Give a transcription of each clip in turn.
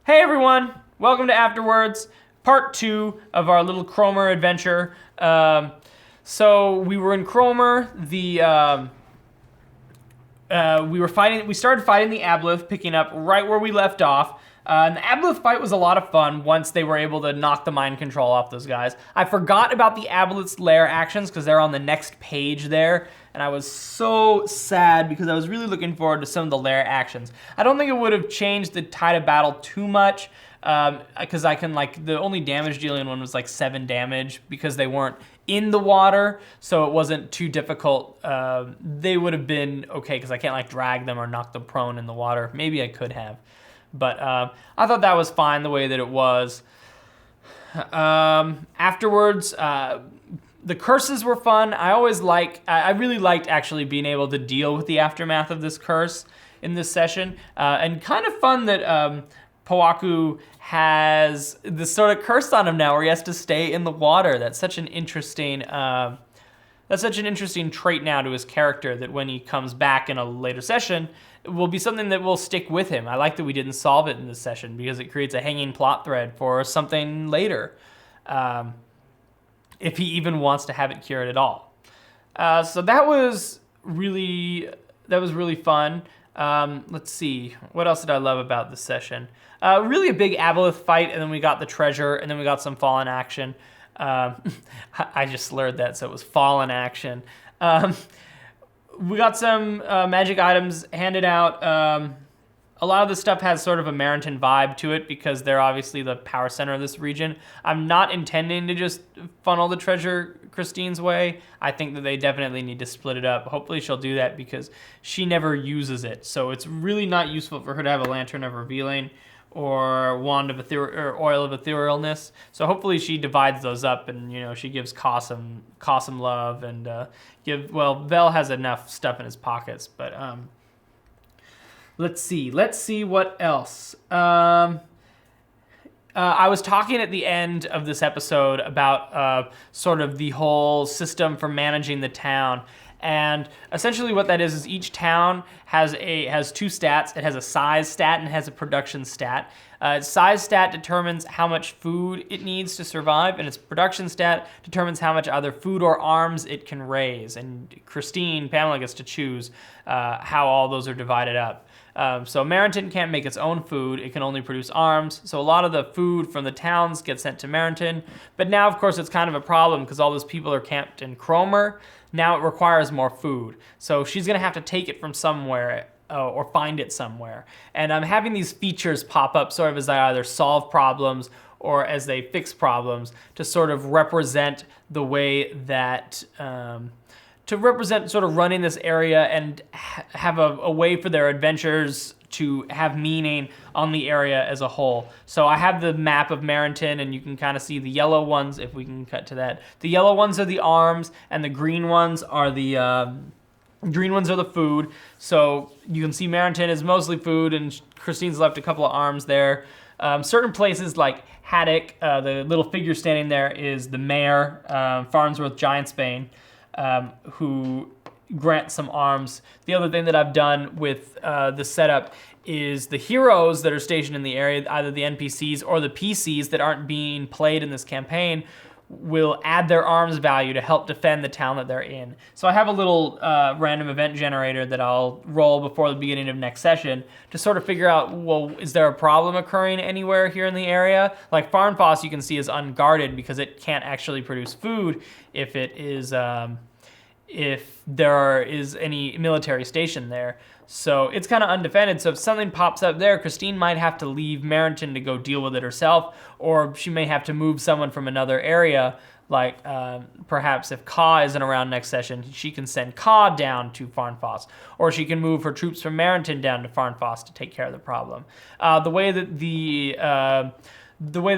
Hey everyone, welcome to Afterwards, part 2 of our little Cromer adventure. So we were in Cromer. We started fighting the Aboleth, picking up right where we left off. And the Aboleth fight was a lot of fun once they were able to knock the mind control off those guys. I forgot about the Aboleth's lair actions because they're on the next page there. And I was so sad because I was really looking forward to some of the lair actions. I don't think it would have changed the tide of battle too much because the only damage dealing one was like 7 damage because they weren't in the water, so it wasn't too difficult. They would have been okay because I can't drag them or knock them prone in the water. Maybe I could have, but I thought that was fine the way that it was. Afterwards, the curses were fun. I really liked actually being able to deal with the aftermath of this curse in this session, and kind of fun that Powaku has this sort of curse on him now, where he has to stay in the water. That's such an interesting trait now to his character, that when he comes back in a later session, it will be something that will stick with him. I like that we didn't solve it in this session because it creates a hanging plot thread for something later, if he even wants to have it cured at all. So that was really fun. Let's see, what else did I love about this session? Really a big Aboleth fight, and then we got the treasure, and then we got some fallen action. I just slurred that, so it was fallen action. We got some magic items handed out. A lot of the stuff has sort of a Meriton vibe to it because they're obviously the power center of this region. I'm not intending to just funnel the treasure Christine's way. I think that they definitely need to split it up. Hopefully she'll do that because she never uses it. So it's really not useful for her to have a Lantern of Revealing or Wand of or Oil of Etherealness. So hopefully she divides those up, and she gives Cossum love, and Vel has enough stuff in his pockets, but let's see what else. I was talking at the end of this episode about sort of the whole system for managing the town. And essentially what that is each town has 2 stats. It has a size stat and it has a production stat. Its size stat determines how much food it needs to survive, and its production stat determines how much either food or arms it can raise. And Pamela gets to choose how all those are divided up. So Meriton can't make its own food. It can only produce arms. So a lot of the food from the towns gets sent to Meriton. But now, of course, it's kind of a problem because all those people are camped in Cromer. Now it requires more food. So she's going to have to take it from somewhere or find it somewhere. And I'm having these features pop up sort of as they either solve problems or as they fix problems to sort of represent the way that... to represent sort of running this area and have a way for their adventures to have meaning on the area as a whole. So I have the map of Meriton, and you can kind of see the yellow ones, if we can cut to that. The yellow ones are the arms, and the green ones are the food. So you can see Meriton is mostly food, and Christine's left a couple of arms there. Certain places like Haddock, the little figure standing there is the mayor, Farnsworth Giantsbane, who grant some arms. The other thing that I've done with the setup is the heroes that are stationed in the area, either the NPCs or the PCs that aren't being played in this campaign, will add their arms value to help defend the town that they're in. So I have a little random event generator that I'll roll before the beginning of next session to sort of figure out, well, is there a problem occurring anywhere here in the area? Like Farnfoss, you can see, is unguarded because it can't actually produce food if there is any military station there. So it's kind of undefended. So if something pops up there, Christine might have to leave Meriton to go deal with it herself, or she may have to move someone from another area. Like perhaps if Ka isn't around next session, she can send Ka down to Farnfoss, or she can move her troops from Meriton down to Farnfoss to take care of the problem. The way that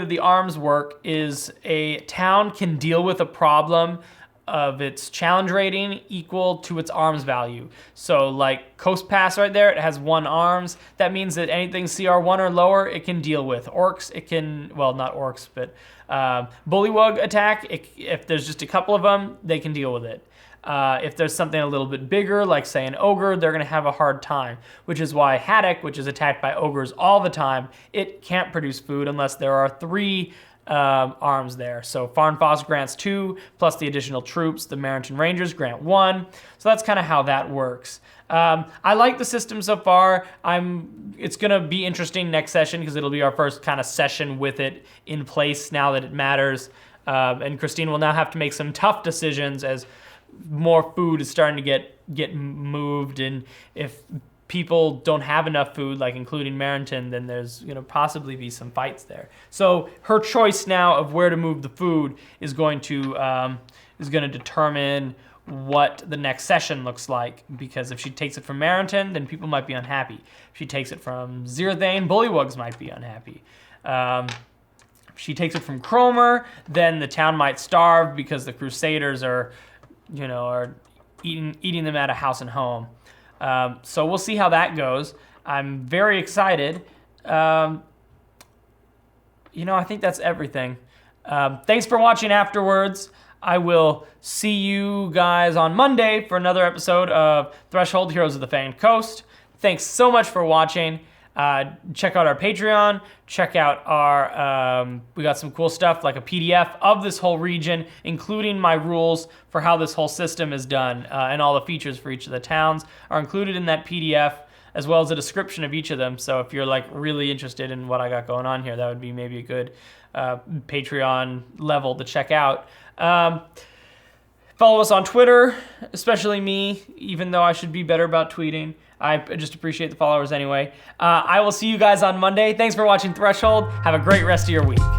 the arms work is a town can deal with a problem of its challenge rating equal to its arms value. So like Coast Pass right there, it has 1 arms. That means that anything CR1 or lower, it can deal with. Orcs, it can, well, not orcs, but Bullywug attack, if there's just a couple of them, they can deal with it. If there's something a little bit bigger, like say an ogre, they're going to have a hard time, which is why Haddock, which is attacked by ogres all the time, it can't produce food unless there are 3 arms there. So Farnfoss grants 2, plus the additional troops. The Marrington Rangers grant 1. So that's kind of how that works. I like the system so far. It's gonna be interesting next session because it'll be our first kind of session with it in place now that it matters. And Christine will now have to make some tough decisions as more food is starting to get moved, and if people don't have enough food, like including Marrington, then there's possibly be some fights there. So her choice now of where to move the food is going to determine what the next session looks like, because if she takes it from Marrington, then people might be unhappy. If she takes it from Zirathane, Bullywugs might be unhappy. If she takes it from Cromer, then the town might starve because the Crusaders are eating them at a house and home. So we'll see how that goes. I'm very excited. I think that's everything. Thanks for watching afterwards. I will see you guys on Monday for another episode of Threshold Heroes of the Fanged Coast. Thanks so much for watching. Check out our Patreon. Check out our, we got some cool stuff like a PDF of this whole region, including my rules for how this whole system is done, and all the features for each of the towns are included in that PDF, as well as a description of each of them. So if you're really interested in what I got going on here, that would be maybe a good Patreon level to check out. Follow us on Twitter, especially me, even though I should be better about tweeting. I just appreciate the followers anyway. I will see you guys on Monday. Thanks for watching Threshold. Have a great rest of your week.